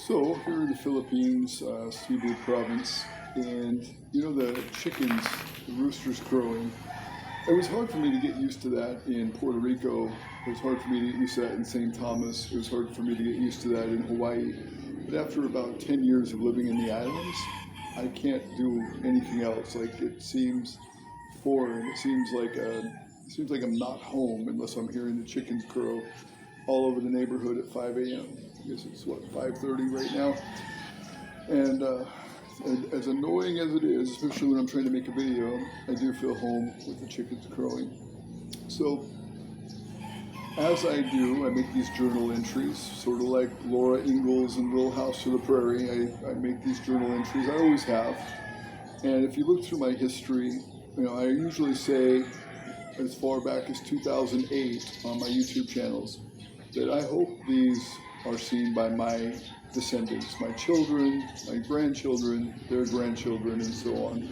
So here in the Philippines, Cebu province, and the chickens, the roosters crowing. It was hard for me to get used to that in Puerto Rico. It was hard for me to get used to that in St. Thomas. It was hard for me to get used to that in Hawaii. But after about 10 years of living in the islands, I can't do anything else. Like it seems foreign. It seems like I'm not home unless I'm hearing the chickens crow all over the neighborhood at 5 a.m. I guess it's 5:30 right now. And as annoying as it is, especially when I'm trying to make a video, I do feel home with the chickens crowing. So as I do, I make these journal entries, sort of like Laura Ingalls in Little House on the Prairie. I make these journal entries. I always have. And if you look through my history, I usually say as far back as 2008 on my YouTube channels that I hope these are seen by my descendants, my children, my grandchildren, their grandchildren, and so on.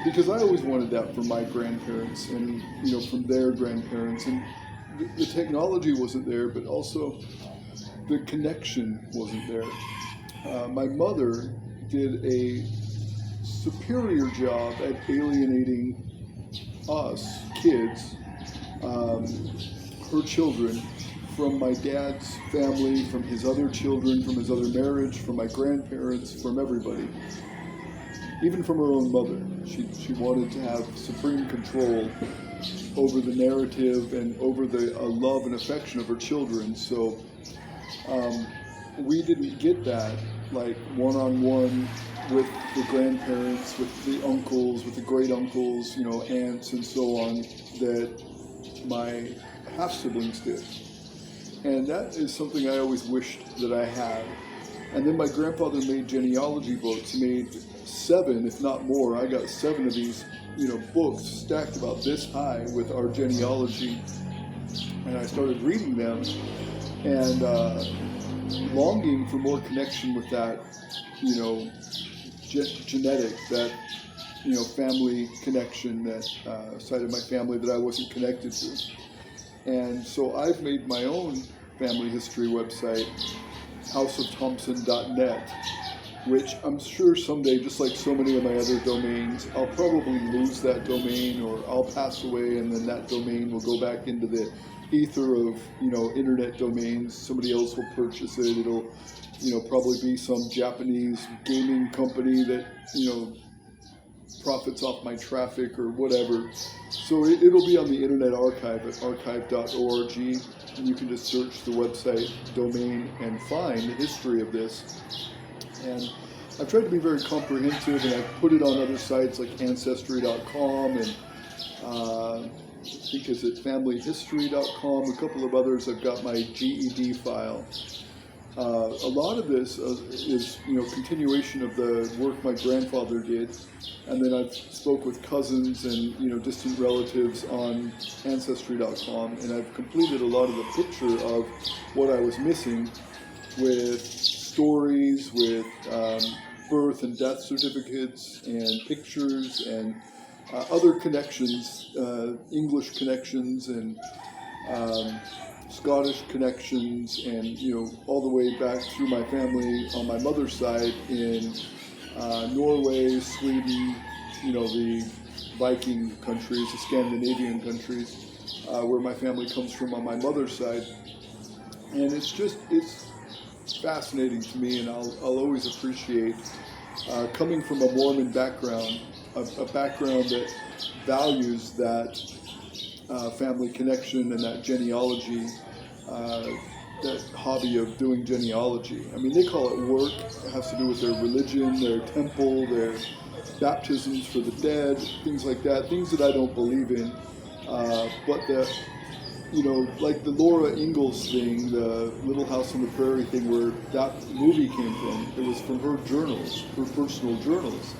Because I always wanted that for my grandparents and, from their grandparents. And the technology wasn't there, but also the connection wasn't there. My mother did a superior job at alienating us, kids, her children, from my dad's family, from his other children, from his other marriage, from my grandparents, from everybody. Even from her own mother. She wanted to have supreme control over the narrative and over the love and affection of her children. So we didn't get that, like one-on-one with the grandparents, with the uncles, with the great-uncles, aunts and so on, that my half-siblings did. And that is something I always wished that I had. And then my grandfather made genealogy books. He made 7, if not more. I got 7 of these, books stacked about this high with our genealogy. And I started reading them and longing for more connection with that, genetic, that, family connection, that side of my family that I wasn't connected to. And so I've made my own family history website, houseofthompson.net, which I'm sure someday, just like so many of my other domains, I'll probably lose that domain, or I'll pass away and then that domain will go back into the ether of, internet domains. Somebody else will purchase it. It'll, probably be some Japanese gaming company that, profits off my traffic or whatever. So it'll be on the Internet Archive at archive.org, and you can just search the website domain and find the history of this. And I've tried to be very comprehensive, and I've put it on other sites like Ancestry.com and I think is it FamilyHistory.com, a couple of others. I've got my GED file. A lot of this is, continuation of the work my grandfather did, and then I've spoke with cousins and, distant relatives on Ancestry.com, and I've completed a lot of the picture of what I was missing with stories, with birth and death certificates and pictures and other connections, English connections and Scottish connections, and all the way back through my family on my mother's side in Norway, Sweden, the Viking countries, the Scandinavian countries, where my family comes from on my mother's side. And it's fascinating to me, and I'll always appreciate coming from a Mormon background, a background that values that family connection and that genealogy, that hobby of doing genealogy. I mean, they call it work. It has to do with their religion, their temple, their baptisms for the dead, things like that, things that I don't believe in. But like the Laura Ingalls thing, the Little House on the Prairie thing, where that movie came from, it was from her journals, her personal journals.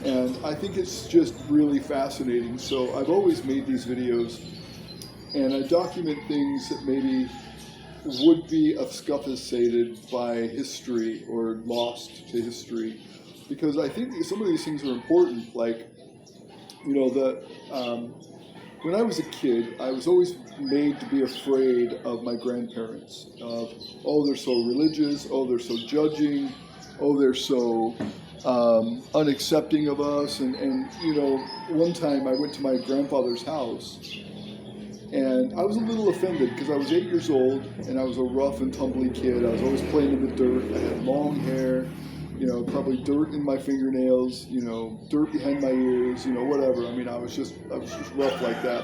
And I think it's just really fascinating. So I've always made these videos, and I document things that maybe would be obfuscated by history or lost to history, because I think some of these things are important. Like, when I was a kid, I was always made to be afraid of my grandparents. Of, oh, they're so religious. Oh, they're so judging. Oh, they're so unaccepting of us. And one time I went to my grandfather's house, and I was a little offended because I was 8 years old and I was a rough and tumbly kid. I was always playing in the dirt. I had long hair, probably dirt in my fingernails, dirt behind my ears, whatever. I mean, I was just rough like that.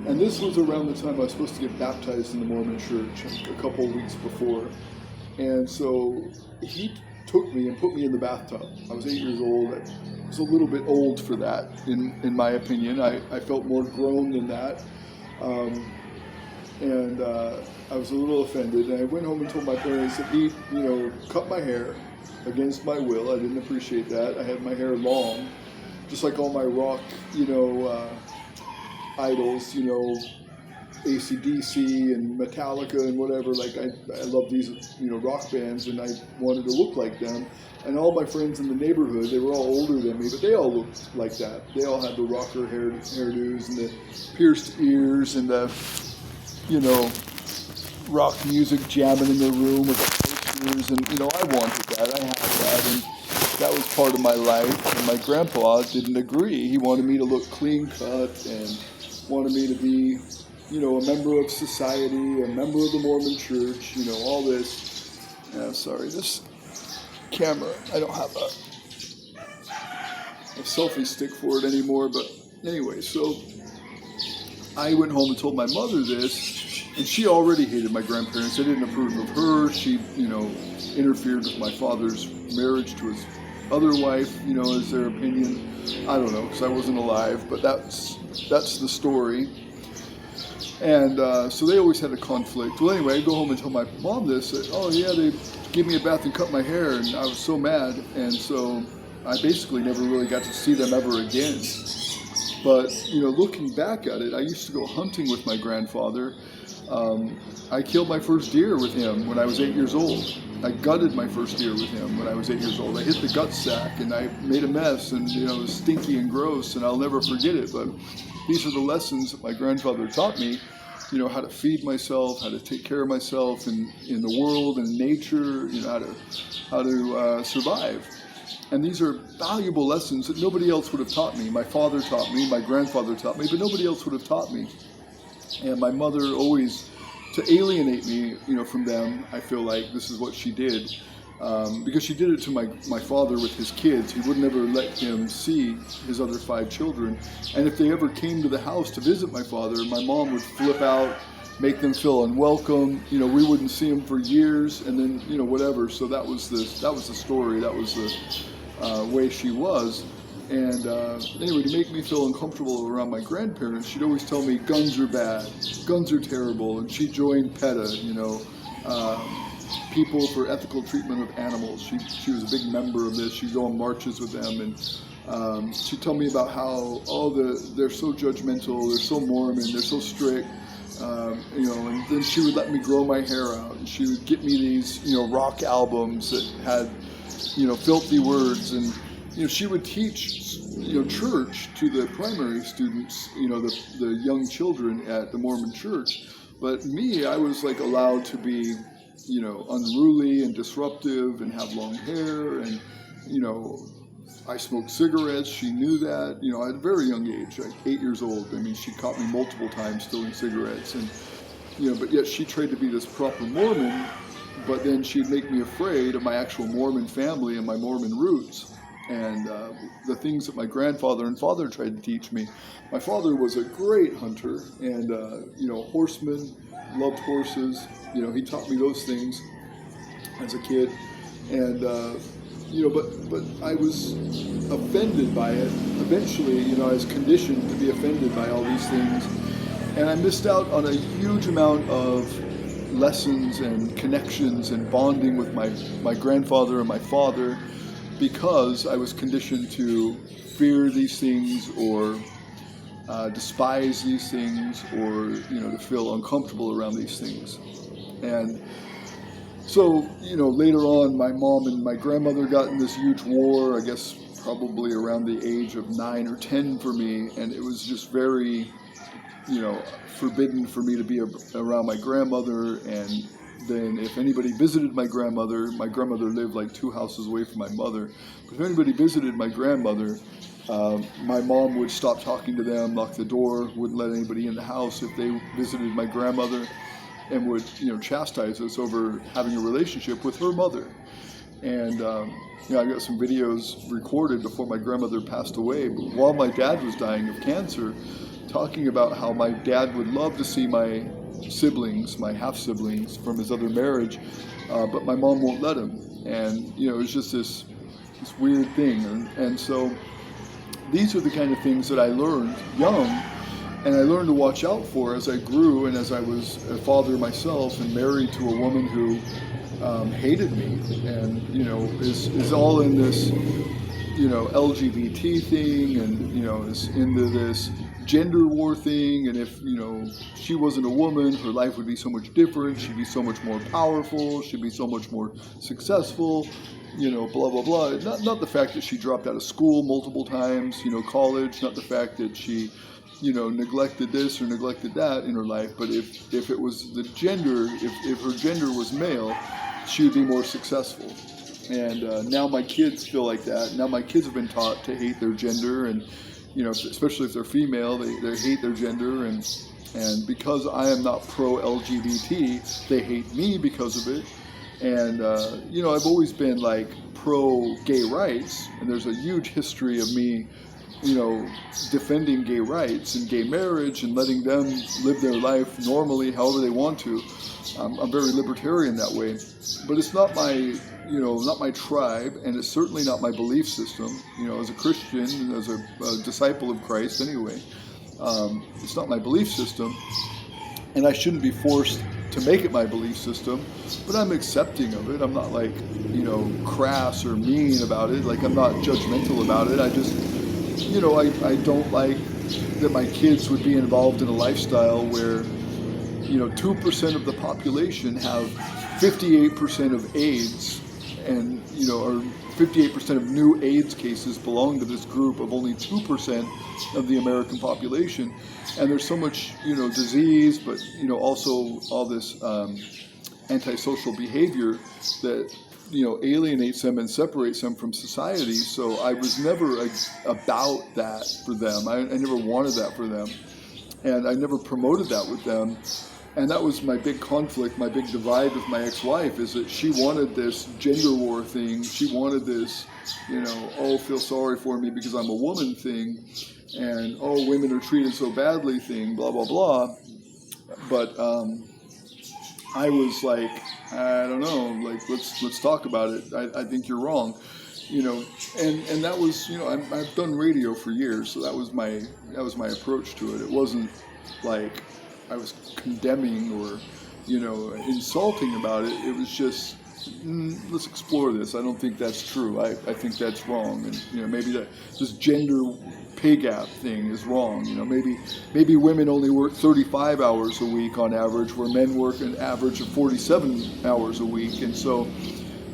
And this was around the time I was supposed to get baptized in the Mormon church a couple of weeks before. And so he took me and put me in the bathtub. I was 8 years old. I was a little bit old for that, in my opinion. I felt more grown than that. And I was a little offended. And I went home and told my parents that he, cut my hair against my will. I didn't appreciate that. I had my hair long, just like all my rock, idols, AC/DC and Metallica and whatever. Like I love these, rock bands, and I wanted to look like them. And all my friends in the neighborhood, they were all older than me, but they all looked like that. They all had the rocker hairdos and the pierced ears and the, rock music jamming in their room with the posters. And, I wanted that. I had that. And that was part of my life. And my grandpa didn't agree. He wanted me to look clean cut and wanted me to be, a member of society, a member of the Mormon church, all this. Sorry, this camera, I don't have a selfie stick for it anymore, but anyway, so I went home and told my mother this, and she already hated my grandparents. They didn't approve of her. She, interfered with my father's marriage to his other wife, as their opinion. I don't know, because I wasn't alive, but that's the story. And so they always had a conflict. Well, anyway, I go home and tell my mom this, that, oh yeah, they gave me a bath and cut my hair, and I was so mad. And so I basically never really got to see them ever again. But, looking back at it, I used to go hunting with my grandfather. I killed my first deer with him when I was 8 years old. I gutted my first deer with him when I was 8 years old. I hit the gut sack, and I made a mess, and, it was stinky and gross, and I'll never forget it. But these are the lessons that my grandfather taught me, how to feed myself, how to take care of myself in the world and nature, how to survive. And these are valuable lessons that nobody else would have taught me. My father taught me, my grandfather taught me, but nobody else would have taught me. And my mother always, to alienate me, from them, I feel like this is what she did. Because she did it to my father with his kids. He would never let him see his other 5 children. And if they ever came to the house to visit my father, my mom would flip out, make them feel unwelcome. We wouldn't see him for years, and then, whatever. So that was the story. That was the way she was. And anyway, to make me feel uncomfortable around my grandparents, she'd always tell me guns are bad, guns are terrible. And she joined PETA, People for Ethical Treatment of Animals. She was a big member of this. She'd go on marches with them, and she'd tell me about how, they're so judgmental, they're so Mormon, they're so strict, and then she would let me grow my hair out, and she would get me these, rock albums that had, filthy words, and, she would teach, church to the primary students, the young children at the Mormon church. But me, I was like allowed to be, unruly and disruptive and have long hair, and, I smoked cigarettes. She knew that, at a very young age, like 8 years old. I mean, she caught me multiple times stealing cigarettes, and, but yet she tried to be this proper Mormon, but then she'd make me afraid of my actual Mormon family and my Mormon roots. And the things that my grandfather and father tried to teach me. My father was a great hunter and, horseman, loved horses. He taught me those things as a kid. And, but I was offended by it. Eventually, I was conditioned to be offended by all these things. And I missed out on a huge amount of lessons and connections and bonding with my grandfather and my father, because I was conditioned to fear these things or despise these things, or, to feel uncomfortable around these things. And so, later on, my mom and my grandmother got in this huge war, I guess probably around the age of 9 or 10 for me, and it was just very, forbidden for me to be around my grandmother. And then if anybody visited my grandmother lived like 2 houses away from my mother, but if anybody visited my grandmother, my mom would stop talking to them, lock the door, wouldn't let anybody in the house if they visited my grandmother, and would, chastise us over having a relationship with her mother. And I got some videos recorded before my grandmother passed away, but while my dad was dying of cancer, talking about how my dad would love to see my siblings, my half-siblings from his other marriage, but my mom won't let him. And, it was just this weird thing. And so these are the kind of things that I learned young, and I learned to watch out for as I grew and as I was a father myself and married to a woman who hated me and, is all in this, LGBT thing and, is into this gender war thing. And if, she wasn't a woman, her life would be so much different. She'd be so much more powerful. She'd be so much more successful, blah, blah, blah. Not the fact that she dropped out of school multiple times, college, not the fact that she, neglected this or neglected that in her life. But if it was the gender, if her gender was male, she would be more successful. And now my kids feel like that. Now my kids have been taught to hate their gender, and especially if they're female, they hate their gender, and because I am not pro-LGBT, they hate me because of it. And I've always been like pro-gay rights, and there's a huge history of me, defending gay rights and gay marriage and letting them live their life normally, however they want to. I'm very libertarian that way, but it's not my, not my tribe, and it's certainly not my belief system. As a Christian and as a disciple of Christ anyway, it's not my belief system, and I shouldn't be forced to make it my belief system, but I'm accepting of it. I'm not like, crass or mean about it. Like, I'm not judgmental about it. I just, I don't like that my kids would be involved in a lifestyle where 2% of the population have 58% of AIDS, and or 58% of new AIDS cases belong to this group of only 2% of the American population. And there's so much disease, but also all this antisocial behavior that alienates them and separates them from society. So I was never about that for them. I never wanted that for them, and I never promoted that with them. And that was my big conflict, my big divide with my ex-wife, is that she wanted this gender war thing. She wanted this, feel sorry for me because I'm a woman thing, and women are treated so badly thing, blah, blah, blah. But I was like, I don't know, like, let's talk about it. I think you're wrong, and that was, I've done radio for years, so that was my approach to it. It wasn't like I was condemning or, insulting about it. It was just, let's explore this. I don't think that's true. I think that's wrong. And, maybe this gender pay gap thing is wrong. Maybe women only work 35 hours a week on average, where men work an average of 47 hours a week. And so,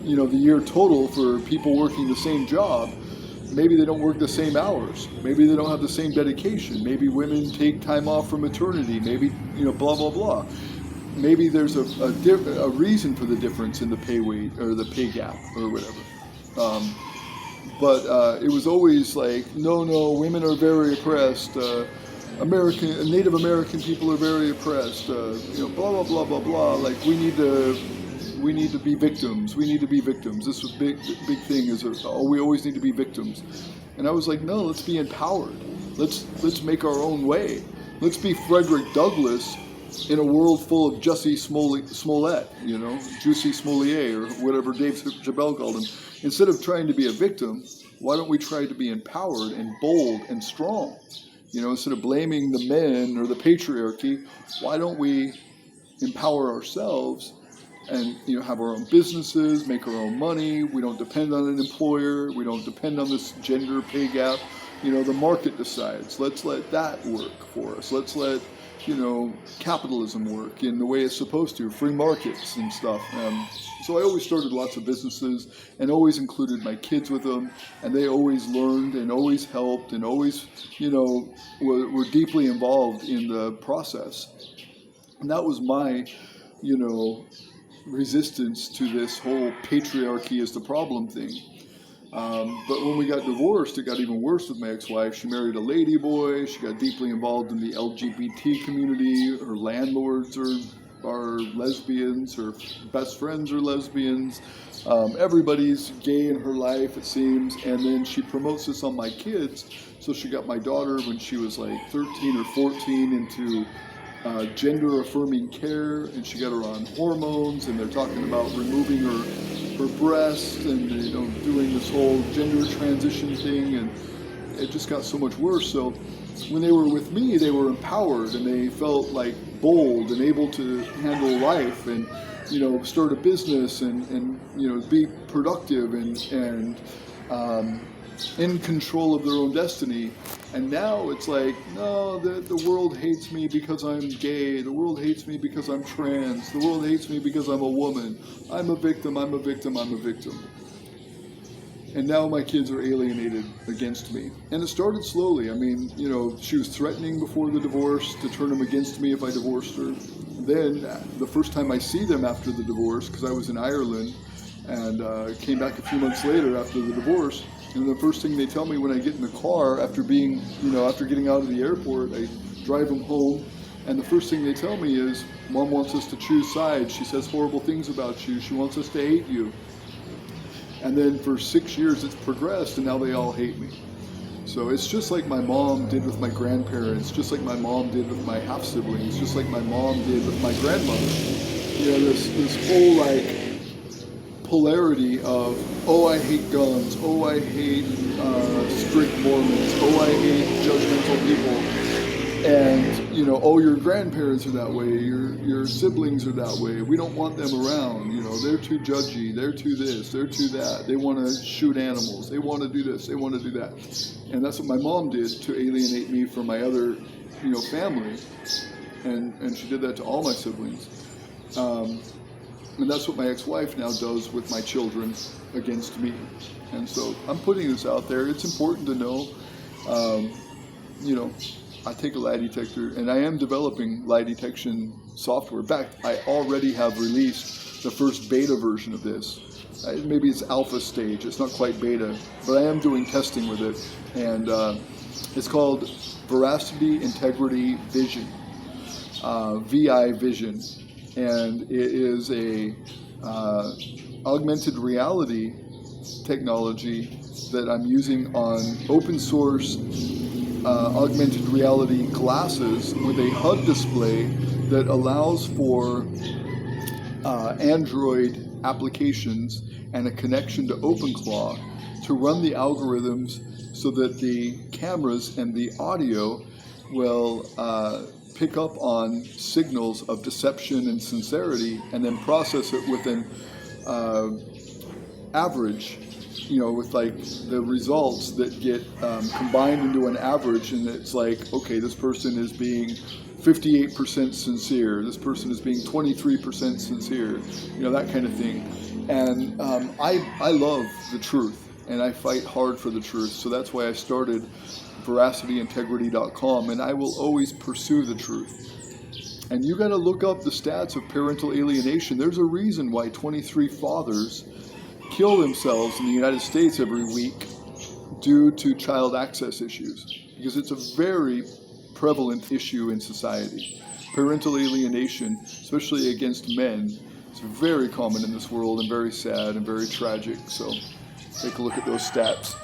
the year total for people working the same job, maybe they don't work the same hours. Maybe they don't have the same dedication. Maybe women take time off for maternity. Maybe, blah, blah, blah. Maybe there's a reason for the difference in the pay weight or the pay gap or whatever. But it was always like, no, women are very oppressed. Native American people are very oppressed. Blah, blah, blah, blah, blah. Like, we need to be victims. We need to be victims. This was big thing is, we always need to be victims. And I was like, no, let's be empowered. Let's make our own way. Let's be Frederick Douglass in a world full of Jussie Smollett, Juicy Smollett, or whatever Dave Chappelle called him. Instead of trying to be a victim, why don't we try to be empowered and bold and strong? Instead of blaming the men or the patriarchy, why don't we empower ourselves and have our own businesses, make our own money? We don't depend on an employer. We don't depend on this gender pay gap. The market decides. Let's let that work for us. Let's let capitalism work in the way it's supposed to, free markets and stuff. So I always started lots of businesses and always included my kids with them, and they always learned and always helped and always, were deeply involved in the process. And that was my, resistance to this whole patriarchy is the problem thing. But when we got divorced, it got even worse with my ex-wife. She married a lady boy. She got deeply involved in the LGBT community. Her landlords are lesbians. Her best friends are lesbians. Everybody's gay in her life, it seems. And then she promotes this on my kids. So she got my daughter when she was like 13 or 14 into gender-affirming care, and she got her on hormones, and they're talking about removing her breasts and doing this whole gender transition thing, and it just got so much worse. So when they were with me, they were empowered and they felt like bold and able to handle life and start a business and be productive and in control of their own destiny. And now it's like, no, the world hates me because I'm gay. The world hates me because I'm trans. The world hates me because I'm a woman. I'm a victim, I'm a victim, I'm a victim. And now my kids are alienated against me. And it started slowly. I mean, she was threatening before the divorce to turn them against me if I divorced her. Then, the first time I see them after the divorce, because I was in Ireland, and came back a few months later after the divorce, and the first thing they tell me when I get in the car after being, after getting out of the airport, I drive them home, and the first thing they tell me is, Mom wants us to choose sides. She says horrible things about you. She wants us to hate you. And then for 6 years it's progressed, and now they all hate me. So it's just like my mom did with my grandparents, just like my mom did with my half-siblings, just like my mom did with my grandmother. This whole polarity of, oh, I hate guns, oh, I hate strict Mormons, oh, I hate judgmental people. And, oh, your grandparents are that way, your siblings are that way, we don't want them around, they're too judgy, they're too this, they're too that, they want to shoot animals, they want to do this, they want to do that. And that's what my mom did to alienate me from my other, family. And she did that to all my siblings. And that's what my ex-wife now does with my children against me. And so I'm putting this out there. It's important to know, I take a lie detector, and I am developing lie detection software. In fact, I already have released the first beta version of this. Maybe it's alpha stage. It's not quite beta, but I am doing testing with it. And it's called Veracity Integrity Vision, VI Vision. And it is a augmented reality technology that I'm using on open source augmented reality glasses with a HUD display that allows for Android applications and a connection to OpenClaw to run the algorithms so that the cameras and the audio will pick up on signals of deception and sincerity and then process it with an average, with like the results that get combined into an average, and it's like, okay, this person is being 58% sincere, this person is being 23% sincere, that kind of thing. And I love the truth, and I fight hard for the truth, so that's why I started veracityintegrity.com, and I will always pursue the truth. And you got to look up the stats of parental alienation. There's a reason why 23 fathers kill themselves in the United States every week due to child access issues, because it's a very prevalent issue in society. Parental alienation, especially against men, is very common in this world and very sad and very tragic. So take a look at those stats.